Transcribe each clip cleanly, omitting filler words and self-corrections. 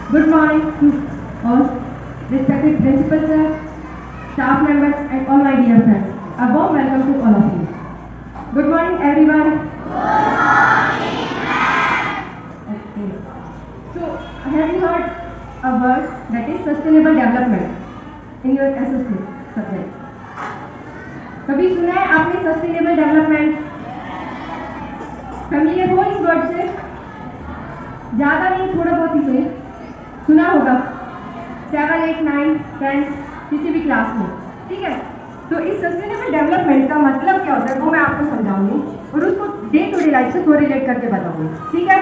Good morning to all respected principal sir, staff members and all my dear friends. A warm welcome to all of you. Good morning everyone. Okay. So, have you heard a word that is sustainable development in your SSC subject? कभी सुना है आपने sustainable development? Familiar हो इस word से? ज़्यादा नहीं, थोड़ा बहुत ही सुना होगा 7, 8, 9, 10 किसी भी क्लास में, ठीक है। तो इस सस्टेनेबल डेवलपमेंट का मतलब क्या होता है वो मैं आपको समझाऊंगी और उसको डे टू डे लाइफ से कोरिलेट करके बताऊंगी, ठीक है।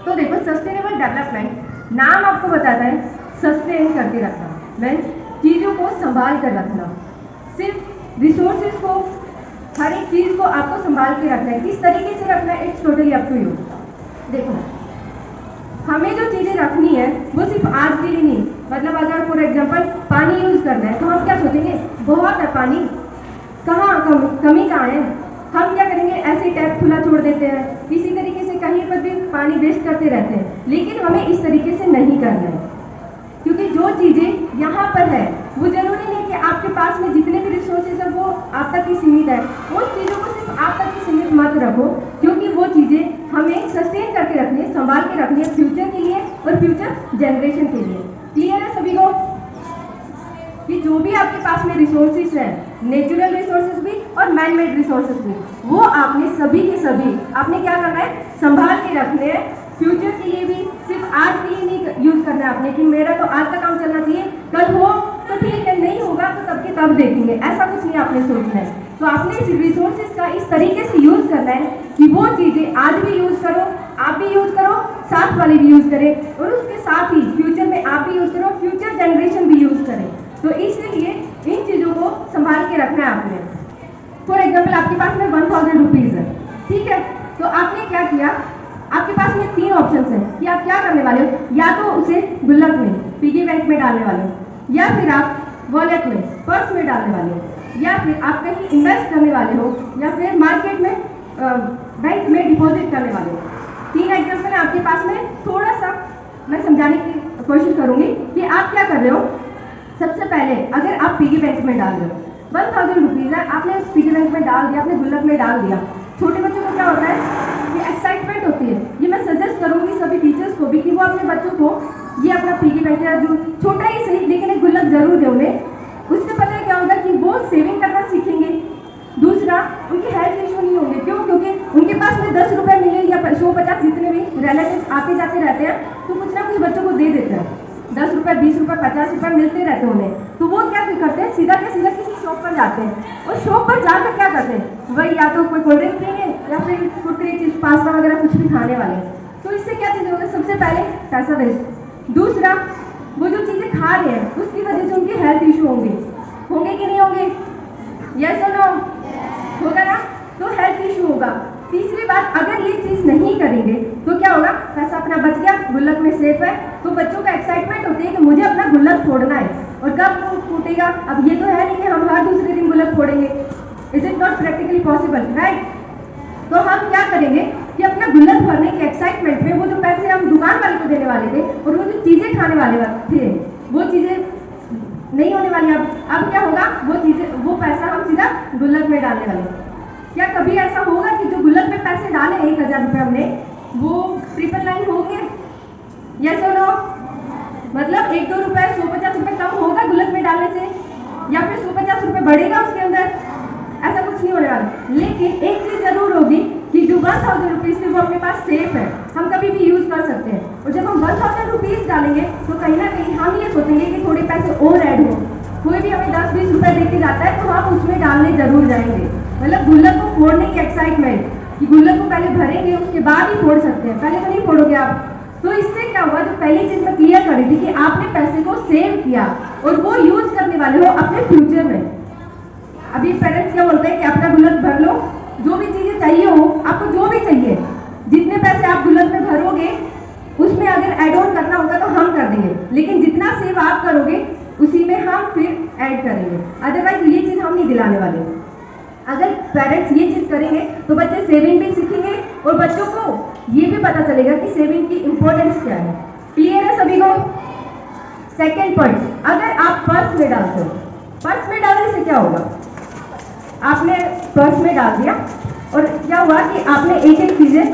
तो देखो, सस्टेनेबल डेवलपमेंट नाम आपको बताता है सस्टेन करके रखना, मीन्स चीज़ों को संभाल कर रखना। सिर्फ रिसोर्सेज को, हर एक चीज़ को आपको संभाल के रखना है। किस तरीके से रखना है, it's totally up to you. देखो, हमें जो चीज़ें रखनी है वो सिर्फ आज के लिए नहीं, मतलब अगर फॉर एग्जांपल पानी यूज़ करना है तो हम क्या सोचेंगे, बहुत है पानी, कहाँ कमी कहाँ है, हम क्या करेंगे, ऐसे टैप खुला छोड़ देते हैं, किसी तरीके से कहीं पर भी पानी वेस्ट करते रहते हैं। लेकिन हमें इस तरीके से नहीं करना है, क्योंकि जो चीज़ें यहाँ पर है वो जरूरी नहीं कि आपके पास में जितने भी रिसोर्सेज है वो आप तक ही सीमित है। उस चीज़ों को सिर्फ आप तक ही सीमित मत रखो, क्योंकि वो चीज़ें हमें सस्टेन करके रखनी है, संभाल के रखनी है फ्यूचर के लिए और फ्यूचर जनरेशन के लिए। क्लियर है सभी को कि जो भी आपके पास में रिसोर्सेज है, नेचुरल रिसोर्सेज भी और मैन मेड रिसोर्सेज भी, वो आपने सभी के सभी आपने क्या करना है, संभाल के रखने हैं फ्यूचर के लिए भी। सिर्फ आज के लिए नहीं यूज करना है आपने कि मेरा तो आज का काम चलना चाहिए, कल हो तो ठीक है, नहीं होगा तो तब के तब देखेंगे, ऐसा कुछ नहीं आपने सोचना है। तो आपने इस रिसोर्सेज का इस तरीके से यूज करना है कि वो चीज़ें आज भी यूज करो, आप भी यूज करो, साथ वाले भी यूज करें और उसके साथ ही फ्यूचर में आप भी यूज करो, फ्यूचर जनरेशन भी यूज करें। तो इसलिए इन चीज़ों को संभाल के रखना है आपने। फॉर एग्जाम्पल आपके पास में 1000 रुपीज़ है, ठीक है। तो आपने क्या किया, आपके पास में 3 ऑप्शन हैं कि आप क्या करने वाले हो, या तो उसे गुल्लक में, पिगी बैंक में डालने वाले हो, या फिर आप वॉलेट में, पर्स में डालने वाले हो, या फिर आप कहीं इन्वेस्ट करने वाले हो, या फिर मार्केट में बैंक में डिपॉजिट करने वाले हो। 3 एग्जाम्पल है आपके पास में। थोड़ा सा मैं समझाने की कोशिश करूंगी कि आप क्या कर रहे हो। सबसे पहले अगर आप पिगी बैंक में डाल रहे हो, 1000 रुपीज़ है, आपने उस पिगी बैंक में डाल दिया, आपने गुल्लक में डाल दिया। छोटे बच्चों को क्या होता है कि एक्साइटमेंट होती है। ये मैं सजेस्ट करूंगी सभी टीचर्स को भी कि वो अपने बच्चों को ये अपना पिगी बैंक या जो छोटा ही सही लेकिन एक गुल्लक जरूर दे उन्हें। उससे पता है क्या होगा कि वो सेविंग करना सीखेंगे। दूसरा, उनके हेल्थ इशू नहीं होंगे। क्यों? क्योंकि उनके पास में 10 रुपये मिले या 150 जितने भी रिलेटिव आते जाते रहते हैं तो कुछ ना कुछ बच्चों को दे देते हैं। 10 रुपये, 20 रुपये, 50 रुपये मिलते रहते हैं उन्हें। तो वो क्या करते हैं, सीधा के सीधा किसी शॉप पर जाते हैं और शॉप पर जाकर क्या करते हैं, वही या तो कोई कोल्ड ड्रिंक पिएंगे या फिर कुरकुरे चिप्स, पास्ता वगैरह कुछ भी खाने वाले। तो इससे क्या चीज़ होगा, सबसे पहले पैसा वेस्ट। दूसरा, वो जो चीज़ें खा रहे हैं उसकी वजह से उनके हेल्थ इशू होंगे कि नहीं होंगे? यस और नो? होगा ना? तो हेल्थ इशू होगा। तीसरी बात, अगर ये चीज़ नहीं करेंगे तो क्या होगा, पैसा अपना बच गया, गुल्लक में सेफ है, तो बच्चों का एक्साइटमेंट होती है कि मुझे अपना गुल्लक फोड़ना है। और कब फूटेगा? अब ये तो है नहीं कि हम हर दूसरे दिन गुल्लक फोड़ेंगे। Is it not practically possible, right? तो हम क्या करेंगे कि अपना गुल्लक भरने के एक्साइटमेंट में वो जो पैसे हम दुकान वाले को देने वाले थे और वो जो चीज़ें खाने वाले थे वो चीज़ें नहीं होने वाली। अब क्या होगा, वो पैसा हम सीधा गुल्लक में डालने वाले। क्या कभी ऐसा होगा कि जो गुल्लक में पैसे डाले 1000 रुपये हमने, वो 999 होंगे? यस और नो? मतलब 1-2 रुपये, 150 रुपये कम होगा गुल्लक में डालने से, या फिर 150 रुपये बढ़ेगा उसके अंदर? ऐसा कुछ नहीं होने वाला। लेकिन एक चीज़ जरूर होगी कि जो 1000 रुपीज़ थे वो अपने पास सेफ है, हम कभी भी यूज़ कर सकते हैं। और जब हम 1000 रुपीज़ डालेंगे तो कहीं ना कहीं हम ये सोचेंगे कि थोड़े पैसे और ऐड हो। कोई भी हमें 10-20 रुपये दे के जाता है तो हम उसमें डालने जरूर जाएंगे। मतलब गुल्लक को फोड़ने की एक्साइटमेंट कि गुल्लक को पहले भरेंगे उसके बाद ही फोड़ सकते हैं, पहले तो नहीं फोड़ोगे आप। तो इससे क्या हुआ, जो पहली चीज़ मैं क्लियर कर रही थी कि आपने पैसे को सेव किया और वो यूज़ करने वाले हो अपने फ्यूचर में। अभी पेरेंट्स क्या बोलते हैं कि अपना गुल्लक भर लो, जो भी चीज़ें चाहिए हो, आपको जो भी चाहिए, जितने पैसे आप गुल्लक में भरोगे उसमें अगर एड ऑन करना होगा तो हम कर देंगे, लेकिन जितना सेव आप करोगे उसी में हम फिर ऐड करेंगे। अदरवाइज ये चीज़ हम नहीं दिलाने वाले। अगर पेरेंट्स ये चीज़ करेंगे तो बच्चे सेविंग भी सीखेंगे और बच्चों को ये भी पता चलेगा कि सेविंग की इम्पोर्टेंस क्या है। क्लियर है सभी को? सेकेंड पॉइंट, अगर आप पर्स में डालते हो, पर्स में डालने से क्या होगा? आपने पर्स में डाल दिया और क्या हुआ कि आपने एक एक चीजें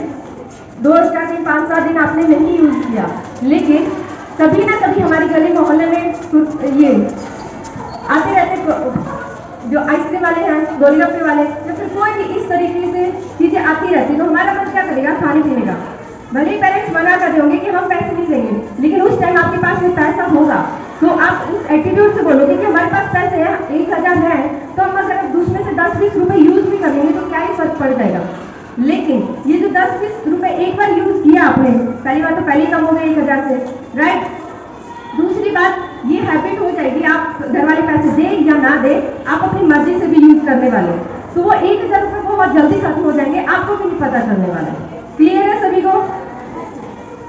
2-4 दिन 5-7 दिन आपने नहीं यूज किया, लेकिन कभी ना कभी हमारी गली मोहल्ले में ये आते रहते जो आइसक्रीम वाले हैं, गोलगप्पे वाले, या फिर कोई भी इस तरीके से चीजें आती रहती, तो हमारा मन क्या करेगा? खाने पीने का। भले ही पेरेंट्स मना कर होंगे कि हम पैसे नहीं देंगे, लेकिन उस टाइम आपके पास में पैसा होगा तो आप उस एटीट्यूड से बोलोगे कि हमारे पास पैसे है, 1000 है, तो हम अगर उसमें से 10-20 रुपए यूज भी करेंगे तो क्या ही फर्क पड़ जाएगा। लेकिन ये जो 10-20 रुपए एक बार यूज किया आपने, पहली बात तो पहले कम हो गए 1000 से, राइट। दूसरी बात, ये हैबिट हो जाएगी, आप घर वाले पैसे दे या ना दे, आप अपनी मर्जी से भी यूज करने वाले, तो वो 1000 रुपए बहुत जल्दी खत्म हो जाएंगे, आपको भी नहीं पता चलने वाला है। क्लियर है सभी को?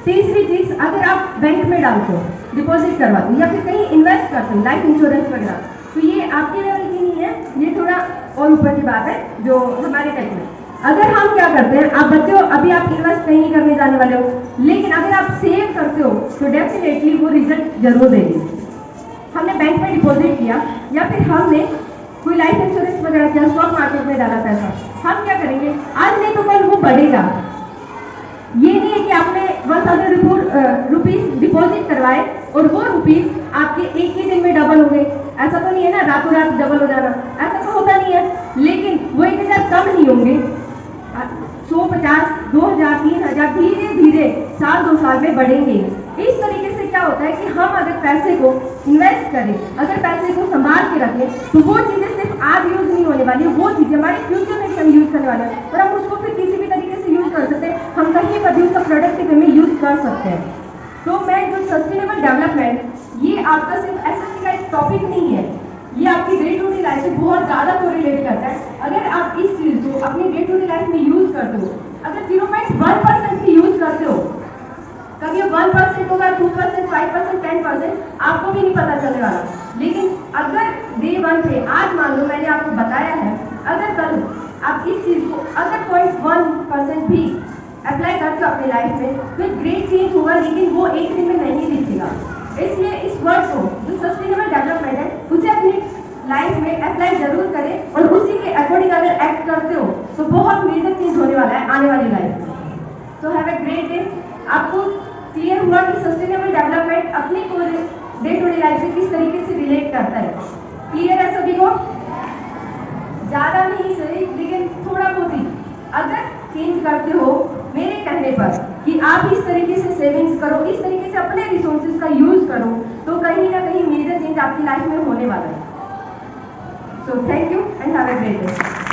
तीसरी चीज, अगर आप बैंक में डालते हो, डिपॉजिट करवाते हो या फिर कहीं इन्वेस्ट करते हो, लाइफ इंश्योरेंस वगैरह, तो ये आपके लेवल की नहीं है, ये थोड़ा और ऊपर की बात है जो हमारे टाइप में। अगर हम क्या करते हैं, आप बच्चों अभी आप इन्वेस्ट नहीं करने जाने वाले हो, लेकिन अगर आप सेव करते हो तो डेफिनेटली वो रिजल्ट जरूर देगी। हमने बैंक में डिपॉजिट किया या फिर हमने कोई लाइफ इंश्योरेंस वगैरह किया, स्टॉक मार्केट में डाला पैसा, हम क्या करेंगे? आज नहीं तो कल वो बढ़ेगा। ये नहीं है कि आपने 1000 रुपीज डिपॉजिट करवाए और वो रुपीज आपके एक ही दिन में डबल हो गए, ऐसा तो नहीं है ना, रातों रात डबल हो जाना, ऐसा तो होता नहीं है। लेकिन वो 1000 कम नहीं होंगे, 150, 2000, 3000 धीरे धीरे साल 2 साल में बढ़ेंगे। इस तरीके से क्या होता है कि हम अगर पैसे को इन्वेस्ट करें, अगर पैसे को संभाल के रखें, तो वो चीजें सिर्फ आज यूज नहीं होने वाली, वो चीजें हमारे फ्यूचर में भी हम यूज करने वाले हैं और हम उसको फिर किसी भी तरीके से यूज कर सकते हैं, हम कहीं पर भी उसका प्रोडक्टिव वे में यूज कर सकते हैं। तो मैं जो सस्टेनेबल डेवलपमेंट, ये आपका सिर्फ एसएससी का एक टॉपिक नहीं है, ये आपकी डे टू डे लाइफ से बहुत ज्यादा कोरिलेट करता है। अगर आप इस चीज को अपनी डे टू डे लाइफ में यूज करते हो, अगर 0.1% भी यूज करते हो, कभी 1% होगा, 2%, 5%, 10%, आपको भी नहीं पता चलने वाला। लेकिन अगर डे 1 पे, आज मान लो मैंने आपको बताया है, अगर कल आप इस चीज को अगर 0.1% भी अप्लाई करते हो अपनी लाइफ में, तो ग्रेट चेंज होगा, लेकिन वो एक दिन में नहीं दिखेगा। इसलिए इस वर्ड को, जो सस्टेनेबल डेवलपमेंट है, उसे अपनी लाइफ में अप्लाई जरूर करें और उसी के अकॉर्डिंग अगर एक्ट करते हो तो बहुत मेजर चेंज होने वाला है आने वाली लाइफ में। तो हैव ए ग्रेट डे। आपको क्लियर हुआ कि सस्टेनेबल डेवलपमेंट अपनी डे टू डे लाइफ से किस तरीके से रिलेट करता है? क्लियर है सभी को? ज्यादा नहीं सही, लेकिन थोड़ा बहुत ही अगर चेंज करते हो मेरे कहने पर कि आप इस तरीके से सेविंग्स करो, इस तरीके से अपने रिसोर्सेज का यूज करो, तो कहीं ना कहीं मेजर चेंज आपकी लाइफ में होने वाला है। So thank you and have a great day.